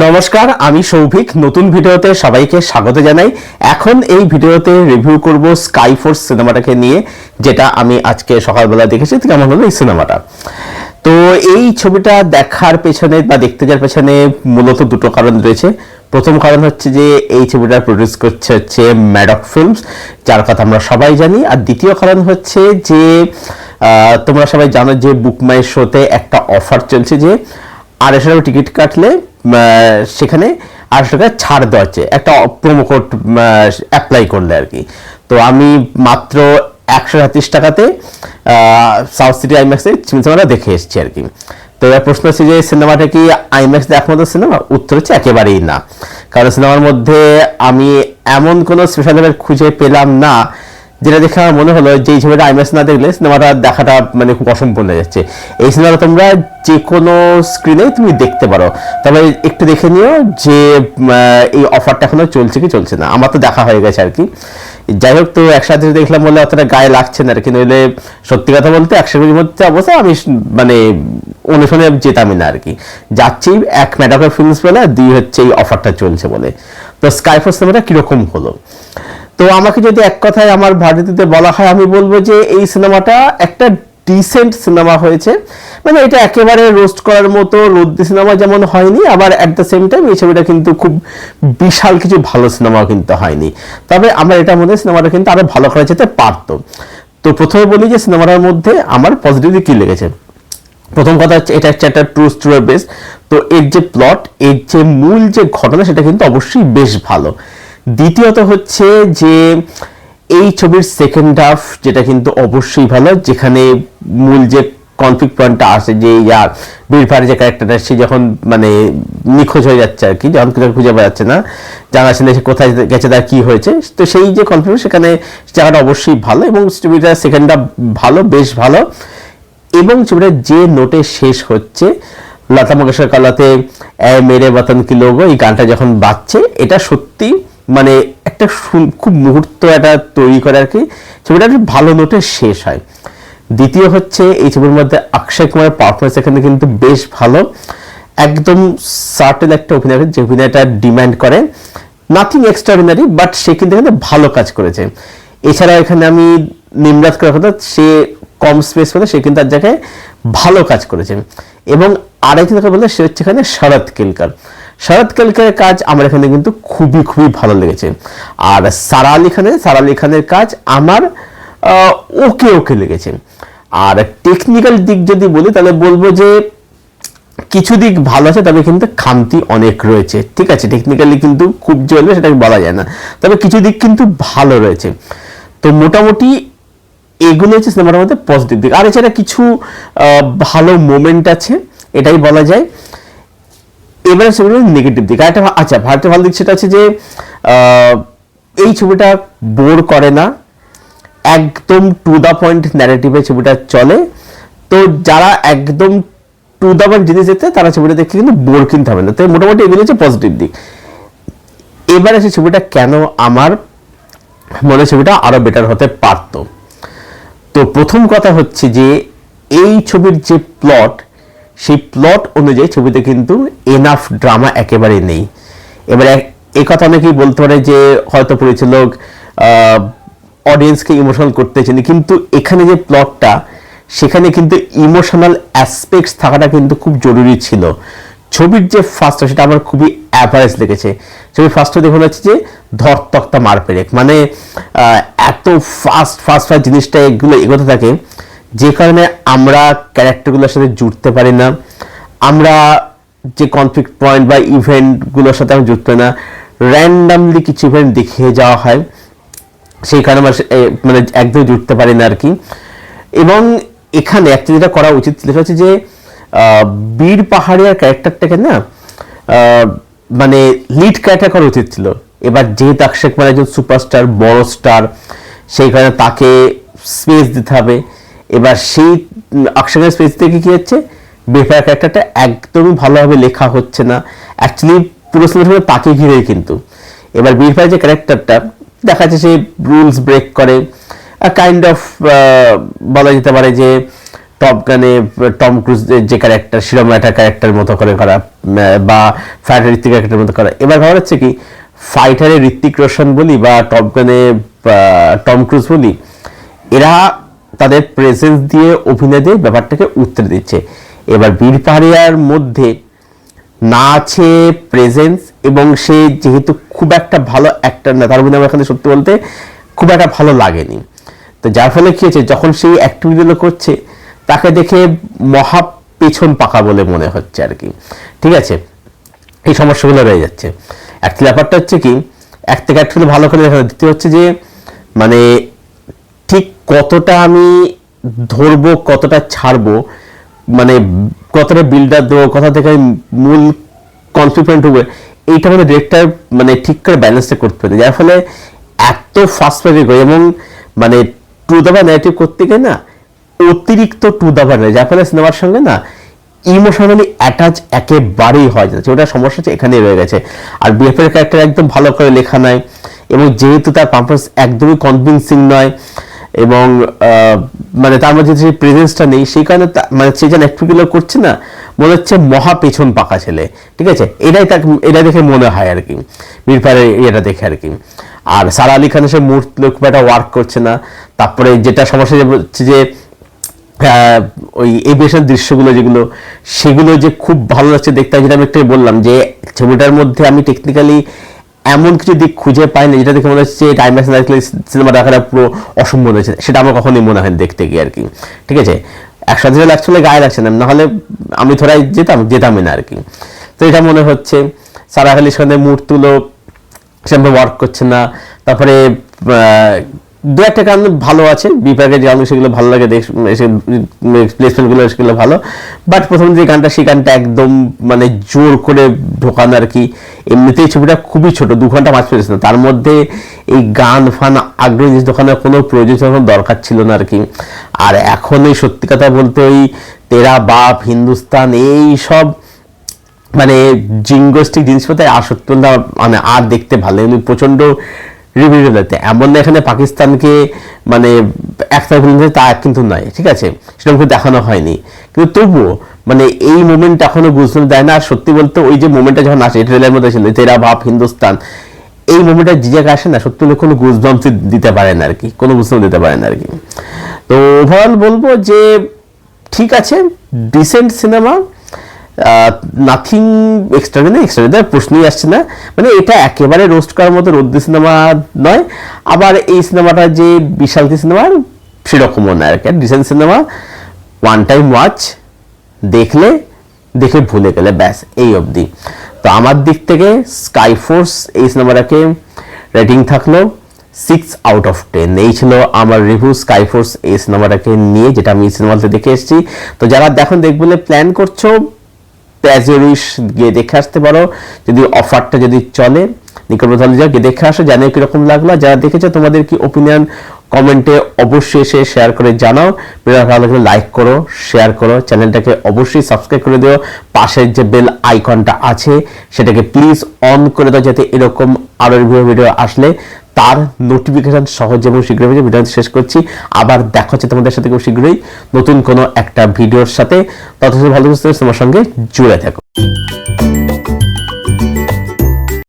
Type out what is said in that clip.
নমস্কার, আমি সৌভিক। নতুন ভিডিওতে সবাইকে স্বাগত জানাই। এখন এই ভিডিওতে রিভিউ করব স্কাই ফোর্স সিনেমাটাকে নিয়ে, যেটা আমি আজকে সকালবেলা দেখেছি। কেমন হলো এই সিনেমাটা? তো এই ছবিটা দেখার পেছনে বা দেখতে যাওয়ার পেছনে মূলত দুটো কারণ রয়েছে। প্রথম কারণ হচ্ছে যে এই ছবিটা প্রডিউস করছে ম্যাডক ফিল্মস, যার কথা আমরা সবাই জানি। আর দ্বিতীয় কারণ হচ্ছে যে তোমরা সবাই জানো যে বুক মাই শোতে একটা অফার চলছে যে 250 টাকা টিকিট কাটলে সেখানে 800 টাকা ছাড় দেওয়া হচ্ছে, একটা প্রোমো কোড অ্যাপ্লাই করলে আর কি। তো আমি মাত্র 130 টাকাতে সাউথ সিটি আইম্যাক্সে সিনেমাটা দেখে এসেছি আর কি। তো এবার প্রশ্ন হচ্ছে যে সিনেমাটা কি আইম্যাক্স দেখার মতো সিনেমা? উত্তর হচ্ছে একেবারেই না। কারণ সিনেমার মধ্যে আমি এমন কোনো স্পেশাল এফেক্ট খুঁজে পেলাম না যেটা দেখে আমার মনে হলো যে এই ছবিটা আইম্যাক্স না দেখলে সিনেমাটা দেখাটা মানে খুব অসম্পূর্ণ হয়ে যাচ্ছে। এই সিনেমাটা তোমরা যে কোনো স্ক্রিনে তুমি দেখতে পারো, তবে একটু দেখে নিও যে এই অফারটা এখনো চলছে কি চলছে না। আমার তো দেখা হয়ে গেছে আর কি। যাই হোক, তো একসাথে দেখলাম বলে অতটা গায়ে লাগছে না আর কি। নইলে সত্যি কথা বলতে 100 মধ্যে অবস্থা আমি মানে অনুশোনে যেতামই না আর কি। যাচ্ছি এক ম্যাডাকের ফিল্মস বলে, আর দুই হচ্ছে এই অফারটা চলছে বলে। তো স্কাই ফোর্স সিনেমাটা কিরকম হলো? তো আমাকে যদি এক কথায় আমার ভারতীতে বলা হয়, আমি বলবো যে এই সিনেমাটা একটা ডিসেন্ট সিনেমা হয়েছে। মানে এটা একেবারে রোস্ট করার মতো রোদ্দি সিনেমা যেমন হয়নি, আবার অ্যাট দ্য সেম টাইম এই ছবিটা কিন্তু খুব বিশাল কিছু ভালো সিনেমাও কিন্তু হয়নি। তবে আমার এটার মধ্যে সিনেমাটা কিন্তু আরো ভালো করা যেতে পারতো। তো প্রথমে বলি যে সিনেমাটার মধ্যে আমার পজিটিভলি কি লেগেছে। প্রথম কথা হচ্ছে এটা হচ্ছে একটা ট্রু স্টোরি বেস। তো এর যে প্লট, এর যে মূল যে ঘটনা, সেটা কিন্তু অবশ্যই বেশ ভালো। দ্বিতীয়ত হচ্ছে যে এই ছবির সেকেন্ড হাফ, যেটা কিন্তু অবশ্যই ভালো, যেখানে মূল যে কনফ্লিক্ট পয়েন্টটা আসে যে ইয়ার বীরফারের যে ক্যারেক্টারটা, সে যখন মানে নিখোঁজ হয়ে যাচ্ছে আর কি, যখন খুঁজে পাওয়া যাচ্ছে না, জানা ছিল সে কোথায় গেছে, তার কি হয়েছে, তো সেই যে কনফ্লিক্ট, সেখানে জায়গাটা অবশ্যই ভালো। এবং ছবিটার সেকেন্ড হাফ ভালো, বেশ ভালো। এবং ছবিটা যে নোটে শেষ হচ্ছে, লতা মঙ্গেশকর কালাতে মেরে বতন কি লোগো, এই গানটা যখন বাজছে, এটা সত্যি মানে একটা খুব মুহূর্ত একটা তৈরি করে আর কি। ছবিটা একটা ভালো নোটে শেষ হয়। দ্বিতীয় হচ্ছে এই ছবির মধ্যে অক্ষয় কুমারের পারফরমেন্স এখানে কিন্তু বেশ ভালো। একদম সার্টেল একটা অভিনয়, যে অভিনয়টা ডিমান্ড করে, নাথিং এক্সট্রাঅর্ডিনারি, বাট সে কিন্তু এখানে ভালো কাজ করেছে। এছাড়া এখানে আমি নিমরাজ করার কথা, সে কম স্পেস পেলে সে কিন্তু তার জায়গায় ভালো কাজ করেছে। এবং আরেকজন কথা বলতে, সে হচ্ছে এখানে শরৎ কেলকার। শরৎ কেলকারের কাজ আমার এখানে কিন্তু খুবই খুবই ভালো লেগেছে। আর সারা আলি খানের কাজ আমার ওকে ওকে লেগেছে। আর টেকনিক্যাল দিক যদি বলি, তাহলে বলবো যে কিছু দিক ভালো আছে, তবে কিন্তু খামতি অনেক রয়েছে। ঠিক আছে, টেকনিক্যালি কিন্তু খুব জ্বলবে সেটাকে বলা যায় না, তবে কিছু দিক কিন্তু ভালো রয়েছে। তো মোটামুটি এগুলো হচ্ছে সিনেমার মধ্যে পজিটিভ দিক। আর এছাড়া কিছু ভালো মোমেন্ট আছে, এটাই বলা যায়। এবারে সেগুলো নেগেটিভ দিক। আর একটা আচ্ছা, ভারতের ভালো দিক সেটা হচ্ছে যে এই ছবিটা বোর করে না, একদম টু দা পয়েন্ট ন্যারেটিভে ছবিটা চলে। তো যারা একদম টু দা পয়েন্ট জিনিস দেখতে, তারা ছবিটা দেখতে কিন্তু বোর কিনতে হবে না। তো মোটামুটি এগুলো হচ্ছে পজিটিভ দিক। এবারে সেই ছবিটা কেন আমার মনে হয় ছবিটা আরো বেটার হতে পারতো। তো প্রথম কথা হচ্ছে যে এই ছবির যে প্লট, সেই প্লট অনুযায়ী ছবিতে কিন্তু এনাফ ড্রামা একেবারে নেই। এবারে এই কথা অনেকেই বলতে পারে যে হয়তো পরিচালক অডিয়েন্সকে ইমোশনাল করতে চাইনি, কিন্তু এখানে যে প্লটটা, সেখানে কিন্তু ইমোশনাল অ্যাসপেক্টস থাকাটা কিন্তু খুব জরুরি ছিল। ছবির যে ফার্স্ট, সেটা আমার খুবই অ্যাভারেজ লেগেছে। ছবির ফার্স্টে দেখুন হচ্ছে যে ধর তক্তা মার পেরেক, মানে এত ফাস্ট ফাস্ট ফাস্ট জিনিসটা এগুলো এগোতে থাকে, যে কারণে আমরা ক্যারেক্টারগুলোর সাথে জুড়তে পারি না। আমরা যে কনফ্লিক্ট পয়েন্ট বা ইভেন্টগুলোর সাথে আমরা জুড়তে পারি না, র্যান্ডামলি কিছু ইভেন্ট দেখিয়ে যাওয়া হয়, সেই কারণে আমরা মানে একদম জুড়তে পারি না আর কি। এবং এখানে একটা যেটা করা উচিত সেটা হচ্ছে যে বীর পাহাড়িয়ার ক্যারেক্টারটাকে না মানে লিড ক্যারেক্টার করা উচিত ছিল। এবার যেহেতু অক্ষয় কুমার একজন সুপারস্টার, বড় স্টার, সেই কারণে তাকে স্পেস দিতে হবে। এবার সেই অক্ষয় কুমার স্পেস থেকে কি হচ্ছে, বীর পাহাড়িয়ার ক্যারেক্টারটা একদমই ভালোভাবে লেখা হচ্ছে না। অ্যাকচুয়ালি পুরো সিনেমা তাকে ঘিরেই কিন্তু। এবার বীর পাহাড়িয়ার যে ক্যারেক্টারটা দেখা যাচ্ছে, সে রুলস ব্রেক করে, কাইন্ড অফ বলা যেতে পারে যে টপ গানে টম ক্রুজ যে ক্যারেক্টার শিরোমাটা ক্যারেক্টার মতো করে করা বা ফাইটার ঋত্বিক ক্যারেক্টার মতো করা। এবার ভাবা হচ্ছে কি ফাইটারে ঋত্বিক রোশন বলি বা টপ গানে টম ক্রুজ বলি, এরা তাদের প্রেজেন্স দিয়ে অভিনয় দিয়ে ব্যাপারটাকে উত্তর দিচ্ছে। এবার বীর পাহাড়িয়ার মধ্যে না আছে প্রেজেন্স এবং সে যেহেতু খুব একটা ভালো অ্যাক্টর না, তার মধ্যে আমার এখানে সত্যি বলতে খুব একটা ভালো লাগেনি। তো যার ফলে কি হচ্ছে, যখন সেই অ্যাক্টিভিটিগুলো করছে তাকে দেখে মহা পেছন পাকা বলে মনে হচ্ছে আর কি। ঠিক আছে, এই সমস্যাগুলো রয়ে যাচ্ছে। অ্যাকচুয়ালি ব্যাপারটা হচ্ছে কি, এক থেকে অ্যাকচুয়ালি ভালো করে দেখা দ্বিতীয় হচ্ছে যে মানে ঠিক কতটা আমি ধরবো কতটা ছাড়বো, মানে কতটা বিল্ডার দেবো, কথা থেকে মূল কনফিডেন্ট হবে, এইটা আমাদের ডিরেক্টর মানে ঠিক করে ব্যালেন্সটা করতে পারে। যার ফলে এত ফাস্ট ফেরিক হয় এবং মানে টু দ্য ন্যারেটিভ করতে গিয়ে না অতিরিক্ত টু দ্য পয়েন্ট, যার ফলে সিনেমার সঙ্গে না ইমোশনালি অ্যাটাচ একেবারেই হয় যাচ্ছে। ওটা সমস্যা হচ্ছে এখানেই রয়ে গেছে। আর বিএফের ক্যারেক্টার একদম ভালো করে লেখা নয় এবং যেহেতু তার পারফরমেন্স একদমই কনভিন্সিং নয় এবং মানে তার মধ্যে যে প্রেজেন্সটা নেই, সেই কারণে মানে সে যেন অ্যাক্টিভিটিগুলো করছে না, মনে হচ্ছে মহা পেছন পাকা ছেলে। ঠিক আছে, এটা দেখে মনে হয় আর কি, বীরপাড়ের এটা দেখে আর কি। আর সারা আলী খানের সে মুহূর্তে খুব একটা ওয়ার্ক করছে না। তারপরে যেটা সমস্যা হচ্ছে যে ওই এভিয়েশন দৃশ্যগুলো যেগুলো, সেগুলো যে খুব ভালো লাগছে দেখতে, যেটা আমি একটাই বললাম যে ছবিটার মধ্যে আমি টেকনিক্যালি এমন কিছু দিক খুঁজে পাই না যেটা দেখে মনে হচ্ছে টাইমলেস সিনেমা দেখাটা পুরো অসম্ভব হয়েছে, সেটা আমার কখনোই মনে হয় দেখতে গিয়ে আর কি। ঠিক আছে, একসাথে অ্যাকচুয়ালি গায়ে লাগছে না, নাহলে আমি থোড়াই যেতামই না আর কি। তো এটা মনে হচ্ছে সারা আলী খানের মুহূর্তগুলো সেভাবে ওয়ার্ক করছে না। তারপরে দু একটা গান ভালো আছে, বিপাকের যে গান সেগুলো ভালো লাগে, প্লেসমেন্টগুলো সেগুলো ভালো, বাট প্রথম যে গানটা সেই গানটা একদম মানে জোর করে ঢোকানো আর কি। এমনিতেই ছবিটা খুবই ছোট, 2 ঘন্টা 5 মিনিট, তার মধ্যে এই গান ফান আগ্রহী জিনিস ঢোকানোর কোনো প্রয়োজন দরকার ছিল না আর কি। আর এখন ওই সত্যি কথা বলতে ওই তেরা বাপ হিন্দুস্তান এই সব মানে জিঙ্গোস্টিক জিনিসপত্র আর সত্যি মানে আর দেখতে ভালো লাগে, প্রচন্ড রিভিউ দিতে। এমন না এখানে পাকিস্তানকে মানে একটা তা কিন্তু নয়, ঠিক আছে, সেরকম দেখানো হয়নি, কিন্তু তবুও মানে এই মোমেন্ট এখনো বুঝতে দেয় না। আর সত্যি বলতে ওই যে মোমেন্টটা যখন আসে ট্রেলারের মধ্যে ছিল তেরা বাপ হিন্দুস্তান, এই মোমেন্টটা যে জায়গায় আসে না সত্যি কোনো গুজবাম্প দিতে পারে না আর কি, কোনো বুঝতে দিতে পারে না আর কি। তো ওভারঅল বলবো যে ঠিক আছে, ডিসেন্ট সিনেমা, নাথিং এক্সট্রা প্রশ্নই আসছে না। মানে এটা একেবারে রোস্ট করার মতো রোদ্দি সিনেমা নয়, আবার এই সিনেমাটা যে বিশালতি সিনেমা সেরকমও নয় আর কি। Decent cinema, one time watch, দেখে ভুলে গেলে ব্যাস, এই অবধি। তো আমার দিক থেকে স্কাইফোর্স এই সিনেমাটাকে রেটিং থাকলো 6/10। এই ছিল আমার রিভিউ স্কাইফোর্স এই সিনেমাটাকে নিয়ে, যেটা আমি সিনেমাতে দেখে এসেছি। তো যারা দেখবে বলে প্ল্যান করছো, গিয়ে দেখে আসতে পারো, যদি অফারটা যদি চলে নিকটবর্তী গিয়ে দেখে আসো, জানিও কিরকম লাগলো। যারা দেখেছো তোমাদের কি ওপিনিয়ন কমেন্টে অবশ্যই এসে শেয়ার করে জানাও। ভিডিও ভালো লাগলে লাইক করো, শেয়ার করো, চ্যানেলটাকে অবশ্যই সাবস্ক্রাইব করে দিও। পাশের যে বেল আইকনটা আছে সেটাকে প্লিজ অন করে দাও, যাতে এরকম আরো ভিডিও আসলে তার নোটিফিকেশন সহজে এবং শীঘ্রই ভিডিও শেষ করছি। আবার দেখা হচ্ছে তোমাদের সাথে খুব শীঘ্রই নতুন কোনো একটা ভিডিওর সাথে। ততক্ষণ ভালো তোমার সঙ্গে জুড়ে থাকো।